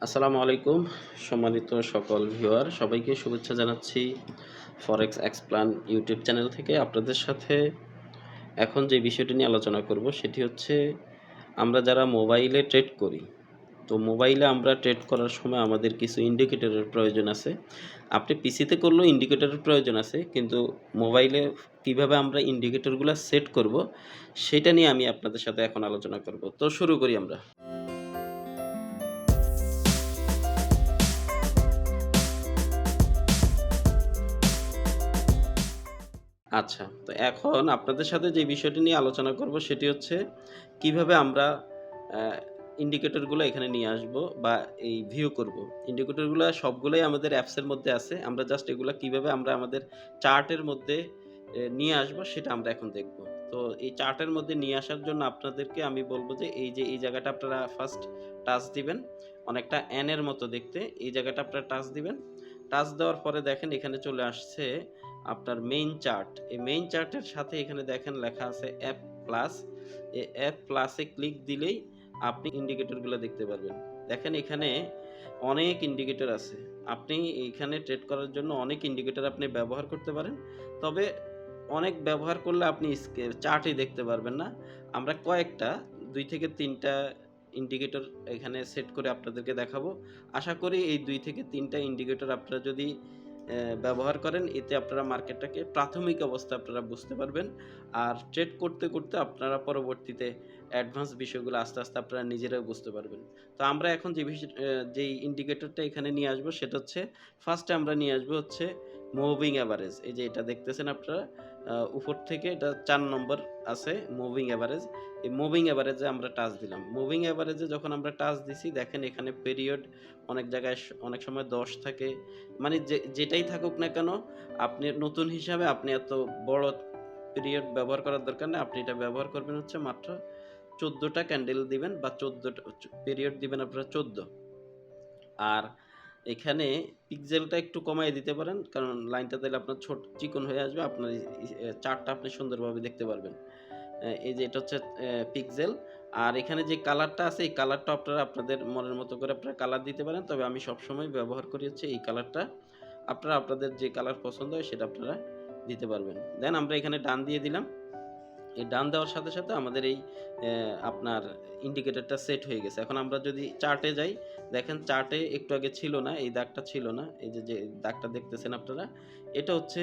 আসসালামু আলাইকুম সম্মানিত সকল ভিউয়ার সবাইকে শুভেচ্ছা জানাচ্ছি ফরেক্স এক্সপ্লান ইউটিউব চ্যানেল থেকে আপনাদের সাথে এখন যে বিষয়টি নিয়ে আলোচনা করব সেটি হচ্ছে আমরা যারা মোবাইলে ট্রেড করি তো মোবাইলে আমরা ট্রেড করার সময় আমাদের কিছু ইন্ডিকেটরের প্রয়োজন আছে। আপনি পিসিতে করলেও ইন্ডিকেটরের প্রয়োজন আছে, কিন্তু মোবাইলে কিভাবে আমরা ইন্ডিকেটরগুলো সেট করব সেটা নিয়ে আমি আপনাদের সাথে এখন আলোচনা করব। তো শুরু করি আমরা। আচ্ছা, তো এখন আপনাদের সাথে যে বিষয়টি নিয়ে আলোচনা করব সেটি হচ্ছে কিভাবে আমরা আ ইন্ডিকেটরগুলো এখানে নিয়ে আসবো বা এই ভিউ করব। ইন্ডিকেটরগুলো সবগুলোই আমাদের অ্যাপসের মধ্যে আছে। আমরা জাস্ট এগুলা কিভাবে আমরা আমাদের চার্টের মধ্যে নিয়ে আসবো সেটা আমরা এখন দেখব। তো এই চার্টের মধ্যে নিয়ে আসার জন্য আপনাদেরকে আমি বলব যে এই যে এই জায়গাটা আপনারা ফার্স্ট টাচ দিবেন। অনেকটা এন এর মতো দেখতে। এই জায়গাটা আপনারা টাচ দিবেন। টাচ দেওয়ার পরে দেখেন এখানে চলে আসছে আপনার মেইন চার্ট। এই মেইন চার্টের সাথে এখানে দেখেন লেখা আছে অ্যাপ প্লাস। এই অ্যাপ প্লাসে ক্লিক দিলেই আপনি ইন্ডিকেটরগুলো দেখতে পারবেন। দেখেন এখানে অনেক ইন্ডিকেটর আছে। আপনি এইখানে ট্রেড করার জন্য অনেক ইন্ডিকেটর আপনি ব্যবহার করতে পারেন। তবে অনেক ব্যবহার করলে আপনি চার্টই দেখতে পারবেন না। আমরা কয়েকটা ২ থেকে ৩ টা ইন্ডিকেটর এখানে সেট করে আপনাদেরকে দেখাবো। আশা করি এই ২ থেকে ৩ টা ইন্ডিকেটর আপনারা যদি ব্যবহার করেন, এতে আপনারা মার্কেটটাকে প্রাথমিক অবস্থা আপনারা বুঝতে পারবেন। আর ট্রেড করতে, করতে আপনারা পরবর্তীতে অ্যাডভান্স বিষয়গুলো আস্তে, আস্তে আপনারা নিজেরাও বুঝতে পারবেন। তো আমরা এখন যে যেই ইন্ডিকেটরটা এখানে নিয়ে আসবো সেটা হচ্ছে ফার্স্টে আমরা নিয়ে আসবো হচ্ছে মুভিং এভারেজ। এই যে এটা দেখতেছেন আপনারা উপর থেকে এটা ৪ নম্বর আছে মুভিং এভারেজ। এই মুভিং এভারেজে আমরা টাচ দিলাম। মুভিং এভারেজে যখন আমরা টাচ দিছি দেখেন এখানে পিরিয়ড অনেক জায়গায় অনেক সময় ১০ থাকে। মানে যেটাই থাকুক না কেন, আপনি নতুন হিসাবে আপনি এত বড় পিরিয়ড ব্যবহার করার দরকার নেই। আপনি এটা ব্যবহার করবেন হচ্ছে মাত্র ১৪ টা ক্যান্ডেল দিবেন বা ১৪ টা পিরিয়ড দিবেন আপনারা ১৪। আর এখানে পিক্সেলটা একটু কমায় দিতে পারেন। কারণ লাইনটা তাইলে আপনার চিকন হয়ে আসবে। আপনার চার্টটা আপনি সুন্দরভাবে দেখতে পারবেন। এই যে এটা হচ্ছে পিক্সেল। আর এখানে যে কালারটা আছে এই কালারটা আপনারা আপনাদের মনের মতো করে আপনারা কালার দিতে পারেন। তবে আমি সবসময় ব্যবহার করি হচ্ছে এই কালারটা। আপনারা আপনাদের যে কালার পছন্দ হয় সেটা আপনারা দিতে পারবেন। দেন আমরা এখানে ডান দিয়ে দিলাম। এই ডান দেওয়ার সাথে, সাথে আমাদের এই আপনার ইন্ডিকেটরটা সেট হয়ে গেছে। এখন আমরা যদি চার্টে যাই, দেখেন চার্টে একটু আগে ছিল না, এই দাগটা ছিল না। এই যে দাগটা দেখতেছেন আপনারা, এটা হচ্ছে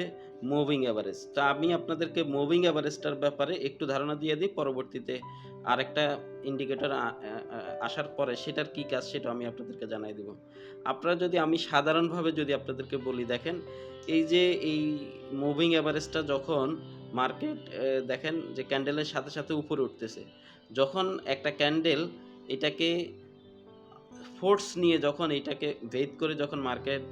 মুভিং এভারেজ। তো আমি আপনাদেরকে মুভিং এভারেজটার ব্যাপারে একটু ধারণা দিয়ে দিই। পরবর্তীতে আরেকটা ইন্ডিকেটর আ আ আ আসার পরে সেটার কি কাজ সেটাও আমি আপনাদেরকে জানাই দিব। আপনারা যদি আমি সাধারণভাবে যদি আপনাদেরকে বলি, দেখেন এই যে এই মুভিং এভারেজটা যখন মার্কেট দেখেন যে ক্যান্ডেলের সাথে, সাথে উপরে উঠতেছে। যখন একটা ক্যান্ডেল এটাকে ফোর্স নিয়ে যখন এটাকে ভেদ করে যখন মার্কেট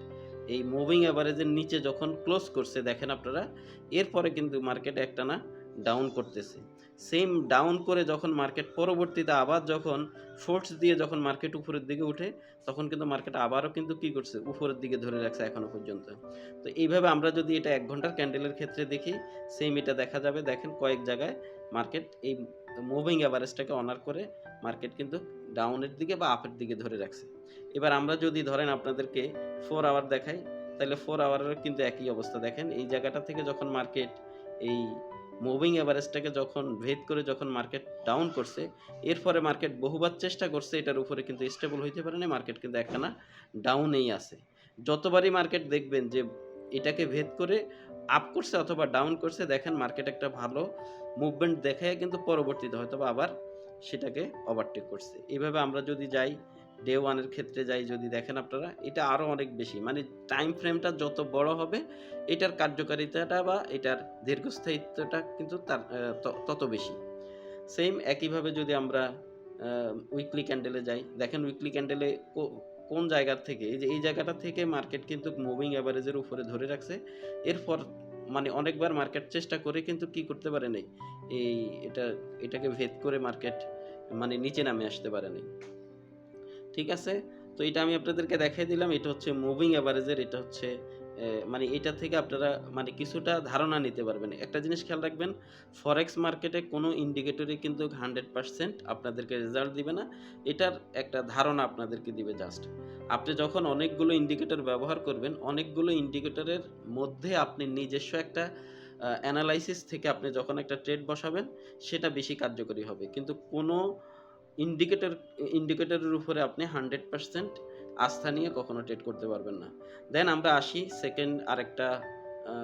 এই মুভিং এভারেজের নিচে যখন ক্লোজ করছে দেখেন আপনারা, এরপরে কিন্তু মার্কেট একটানা ডাউন করতেছে। সেম ডাউন করে যখন মার্কেট পরবর্তীতে আবার যখন ফোর্স দিয়ে যখন মার্কেট উপরের দিকে উঠে, তখন কিন্তু মার্কেট আবারও কিন্তু কি করছে? উপরের দিকে ধরে রাখছে এখনো পর্যন্ত। তো এইভাবে আমরা যদি এটা ১ ঘন্টার ক্যান্ডেলের ক্ষেত্রে দেখি, সেম এটা দেখা যাবে। দেখেন কয়েক জায়গায় মার্কেট এই মুভিং এভারেজটাকে অনার করে মার্কেট কিন্তু ডাউনের দিকে বা আপের দিকে ধরে রাখছে। এবার আমরা যদি ধরেন আপনাদেরকে 4 আওয়ার দেখাই, তাহলে 4 আওয়ারেরও কিন্তু একই অবস্থা। দেখেন এই জায়গাটা থেকে যখন মার্কেট এই মুভিং এভারেজটাকে যখন ভেদ করে যখন মার্কেট ডাউন করছে, এরপরে মার্কেট বহুবার চেষ্টা করছে এটার উপরে কিন্তু স্টেবল হইতে পারে নাই। মার্কেট কিন্তু একটানা ডাউনেই আছে। যতবারই মার্কেট দেখবেন যে এটাকে ভেদ করে আপ করছে অথবা ডাউন করছে, দেখেন মার্কেট একটা ভালো মুভমেন্ট দেখায় কিন্তু পরবর্তীতে হয়তোবা আবার সেটাকে ওভারটেক করছে। এভাবে আমরা যদি যাই ডে 1 এর ক্ষেত্রে যাই, যদি দেখেন আপনারা এটা আরো অনেক বেশি। মানে টাইম ফ্রেমটা যত বড় হবে এটার কার্যকারিতাটা বা এটার দীর্ঘস্থায়িত্বটা কিন্তু তার তত বেশি। সেম একইভাবে যদি আমরা আ উইকলি ক্যান্ডেলে যাই, দেখেন উইকলি ক্যান্ডেলে কোন জায়গা থেকে এই যে এই জায়গাটা থেকে মার্কেট কিন্তু মুভিং এভারেজের উপরে ধরে রাখছে। এরপর মানে অনেকবার মার্কেট চেষ্টা করে কিন্তু কি করতে পারে নাই। এই এটা এটাকে ভেদ করে মার্কেট মানে নিচে নামে আসতে পারে নাই। ঠিক আছে? তো এটা আমি আপনাদেরকে দেখাই দিলাম। এটা হচ্ছে মুভিং এভারেজের, এটা হচ্ছে মানে এটা থেকে আপনারা মানে কিছুটা ধারণা নিতে পারবেন। একটা জিনিস খেয়াল রাখবেন, ফরেক্স মার্কেটে কোনো ইন্ডিকেটরই কিন্তু 100% আপনাদেরকে রেজাল্ট দিবে না। এটার একটা ধারণা আপনাদেরকে দিবে জাস্ট। আপনি যখন অনেকগুলো ইন্ডিকেটর ব্যবহার করবেন, অনেকগুলো ইন্ডিকেটরের মধ্যে আপনি নিজস্ব একটা অ্যানালাইসিস থেকে আপনি যখন একটা ট্রেড বসাবেন, সেটা বেশি কার্যকরী হবে। কিন্তু কোনো ইন্ডিকেটর ইন্ডিকেটরের উপরে আপনি 100% আস্থা নিয়ে কখনো ট্রেড করতে পারবেন না। দেন আমরা আসি সেকেন্ড আরেকটা আ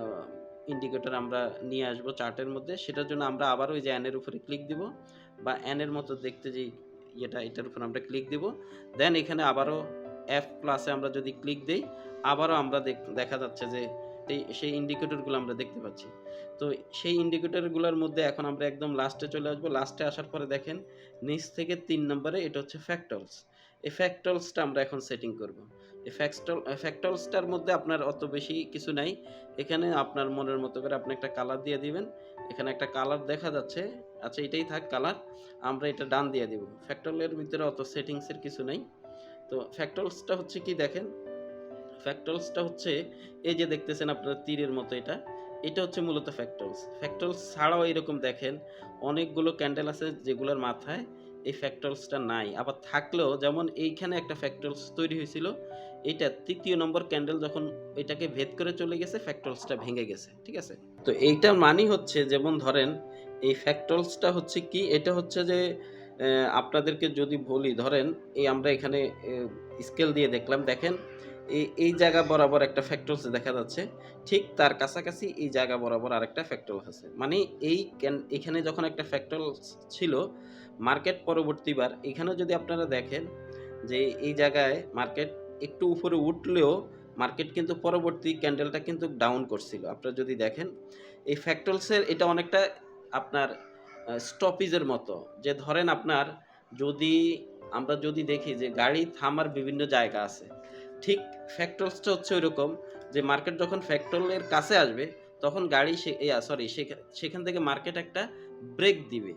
ইন্ডিকেটর আমরা নিয়ে আসবো চার্টের মধ্যে। সেটার জন্য আমরা আবারও ওই যে অ্যান এর উপরে ক্লিক দিব বা অ্যান এর মতো দেখতে যেই এটার উপর আমরা ক্লিক দিব। দেন এখানে আবারও এফ প্লাসে আমরা যদি ক্লিক দেই, আবারও আমরা দেখা যাচ্ছে যে সেই ইন্ডিকেটরগুলো আমরা দেখতে পাচ্ছি। তো সেই ইন্ডিকেটরগুলোর মধ্যে এখন আমরা একদম লাস্টে চলে আসবো। লাস্টে আসার পরে দেখেন নিচ থেকে ৩ নম্বরে এটা হচ্ছে ফ্যাক্টলস। এই ফ্যাক্টলসটা আমরা এখন সেটিং করব। এই ফ্যাক্টলসটার মধ্যে আপনার অত বেশি কিছু নাই। এখানে আপনার মনের মতো করে আপনি একটা কালার দিয়ে দিবেন। এখানে একটা কালার দেখা যাচ্ছে। আচ্ছা এটাই থাক কালার। আমরা এটা ডান দিয়ে দিব। ফ্যাক্টলের ভিতরে অত সেটিংসের কিছু নাই। তো ফ্যাক্টলসটা হচ্ছে কি দেখেন, ফ্যাক্টলসটা হচ্ছে এই যে দেখতেছেন আপনারা তীরের মতো এটা হচ্ছে মূলত ফ্যাক্টলস। ফ্যাক্টলস ছাড়াও এরকম দেখেন অনেকগুলো ক্যান্ডেল আছে যেগুলোর মাথায় এই ফ্যাক্টলসটা নাই। আবার থাকলেও যেমন এইখানে একটা ফ্যাক্টলস তৈরি হয়েছিল, এইটা ৩য় নম্বর ক্যান্ডেল যখন এটাকে ভেদ করে চলে গেছে ফ্যাক্টলসটা ভেঙে গেছে। ঠিক আছে? তো এইটার মানেই হচ্ছে যেমন ধরেন এই ফ্যাক্টলসটা হচ্ছে কি, এটা হচ্ছে যে আপনাদেরকে যদি বলি ধরেন এই আমরা এখানে স্কেল দিয়ে দেখলাম দেখেন এই জায়গা বরাবর একটা ফ্যাক্টলস দেখা যাচ্ছে। ঠিক তার কাছাকাছি এই জায়গা বরাবর আরেকটা ফ্যাক্টলস আছে। মানে এখানে যখন একটা ফ্যাক্টলস ছিল, মার্কেট পরবর্তীবার এখানেও যদি আপনারা দেখেন যে এই জায়গায় মার্কেট একটু উপরে উঠলেও মার্কেট কিন্তু পরবর্তী ক্যান্ডেলটা কিন্তু ডাউন করছিল। আপনারা যদি দেখেন এই ফ্যাক্টলসের এটা অনেকটা আপনার স্টপেজের মতো। যে ধরেন আপনার যদি আমরা যদি দেখি যে গাড়ি থামার বিভিন্ন জায়গা আছে। ঠিক ফ্যাক্টলসটা হচ্ছে ঐরকম যে মার্কেট যখন ফ্যাক্টলের কাছে আসবে তখন গাড়ি সেখান থেকে মার্কেট একটা ব্রেক দিবে।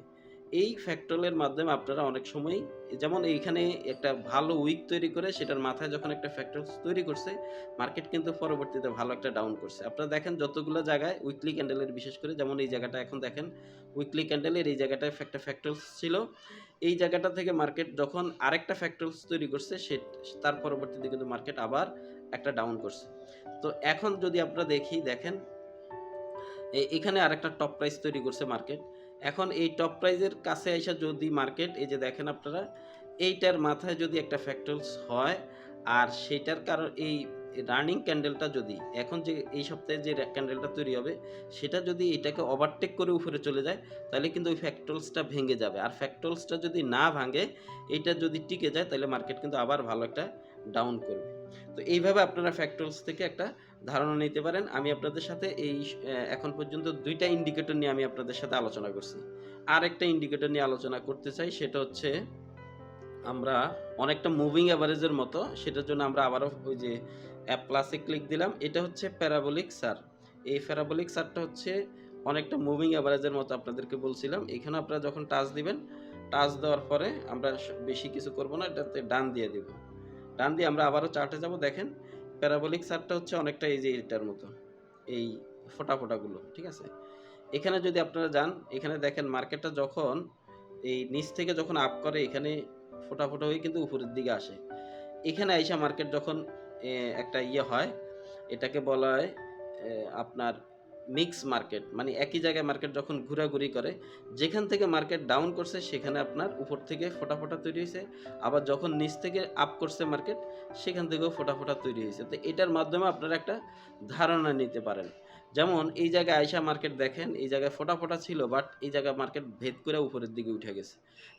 এই ফ্যাক্টলের মাধ্যমে আপনারা অনেক সময়ই যেমন এইখানে একটা ভালো উইক তৈরি করে সেটার মাথায় যখন একটা ফ্যাক্টলস তৈরি করছে, মার্কেট কিন্তু পরবর্তীতে ভালো একটা ডাউন করছে। আপনারা দেখেন যতগুলো জায়গায় উইকলি ক্যান্ডেলের বিশেষ করে যেমন এই জায়গাটা এখন দেখেন উইকলি ক্যান্ডেলের এই জায়গাটায় একটা ফ্যাক্টলস ছিল। এই জায়গাটা থেকে মার্কেট যখন আরেকটা ফ্যাক্টলস তৈরি করছে তার পরবর্তীতে কিন্তু মার্কেট আবার একটা ডাউন করছে। তো এখন যদি আপনারা দেখেন এখানে আরেকটা টপ প্রাইস তৈরি করছে মার্কেট। এখন এই টপ প্রাইজের কাছে আইসা যদি মার্কেট এই যে দেখেন আপনারা এইটার মাথায় যদি একটা ফ্যাক্টলস হয় আর সেটার কারণ এই রানিং ক্যান্ডেলটা যদি এখন যে এই সপ্তাহে যে ক্যান্ডেলটা তৈরি হবে সেটা যদি এটাকে ওভারটেক করে উপরে চলে যায় তাহলে কিন্তু ওই ফ্যাক্টলসটা ভেঙে যাবে। আর ফ্যাক্টলসটা যদি না ভাঙে এইটা যদি টিকে যায় তাহলে মার্কেট কিন্তু আবার ভালো একটা ডাউন করবে। তো এইভাবে আপনারা ফ্যাক্টলস থেকে একটা ধারণা নিতে পারেন। আমি আপনাদের সাথে এখন পর্যন্ত ২ টা ইন্ডিকেটর নিয়ে আমি আপনাদের সাথে আলোচনা করছি। আরেকটা ইন্ডিকেটর নিয়ে আলোচনা করতে চাই সেটা হচ্ছে আমরা অনেকটা মুভিং এভারেজের মতো। সেটার জন্য আমরা আবারও ওই যে অ্যাপ প্লাসে ক্লিক দিলাম। এটা হচ্ছে প্যারাবোলিক সার। এই প্যারাবোলিক সারটা হচ্ছে অনেকটা মুভিং এভারেজের মতো আপনাদেরকে বলছিলাম। এখানে আপনারা যখন টাচ দিবেন, টাচ দেওয়ার পরে আমরা বেশি কিছু করব না, এটাতে ডান দিয়ে দিব। ডান দিয়ে আমরা আবারও চার্টে যাব। দেখেন প্যারাবোলিক সারটা হচ্ছে অনেকটা এই যে এটার মতো এই ফোঁটাগুলো। ঠিক আছে? এখানে যদি আপনারা যান এখানে দেখেন মার্কেটটা যখন এই নিচ থেকে যখন আপ করে এখানে ফোঁটা হয়ে কিন্তু উপরের দিকে আসে। এখানে আইসা মার্কেট যখন একটা হয় এটাকে বলা হয় আপনার মিক্স মার্কেট। মানে একই জায়গায় মার্কেট যখন ঘোরাঘুরি করে যেখান থেকে মার্কেট ডাউন করছে সেখানে আপনার উপর থেকে ফোঁটা তৈরি হয়েছে, আবার যখন নিচ থেকে আপ করছে মার্কেট সেখান থেকেও ফোঁটা তৈরি হয়েছে। তো এটার মাধ্যমে আপনারা একটা ধারণা নিতে পারেন। যেমন এই জায়গায় আইসা মার্কেট দেখেন এই জায়গায় ফোঁটা ছিল বাট এই জায়গায় মার্কেট ভেদ করে উপরের দিকে উঠে গেছে।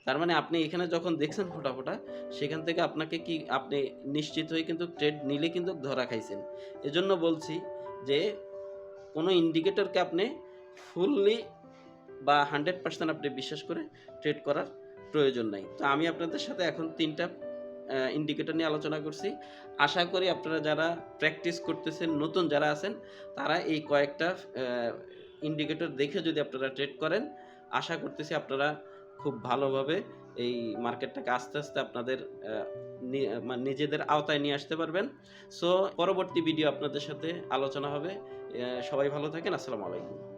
তার মানে আপনি এখানে যখন দেখছেন ফোঁটা সেখান থেকে আপনাকে কি আপনি নিশ্চিত হয়ে কিন্তু ট্রেড নিলে কিন্তু ধরা খাইছেন। এজন্য বলছি যে কোনো ইন্ডিকেটরকে আপনি ফুললি বা 100% আপনি বিশ্বাস করে ট্রেড করার প্রয়োজন নাই। তো আমি আপনাদের সাথে এখন ৩ টা ইন্ডিকেটর নিয়ে আলোচনা করছি। আশা করি আপনারা যারা প্র্যাকটিস করতেছেন, নতুন যারা আছেন তারা এই কয়েকটা ইন্ডিকেটর দেখে যদি আপনারা ট্রেড করেন, আশা করতেছি আপনারা খুব ভালোভাবে এই মার্কেটটাকে আস্তে, আস্তে আপনাদের আ নি মানে নিজেদের আওতায় নিয়ে আসতে পারবেন। সো পরবর্তী ভিডিও আপনাদের সাথে আলোচনা হবে। সবাই ভালো থাকেন। আসসালামু আলাইকুম।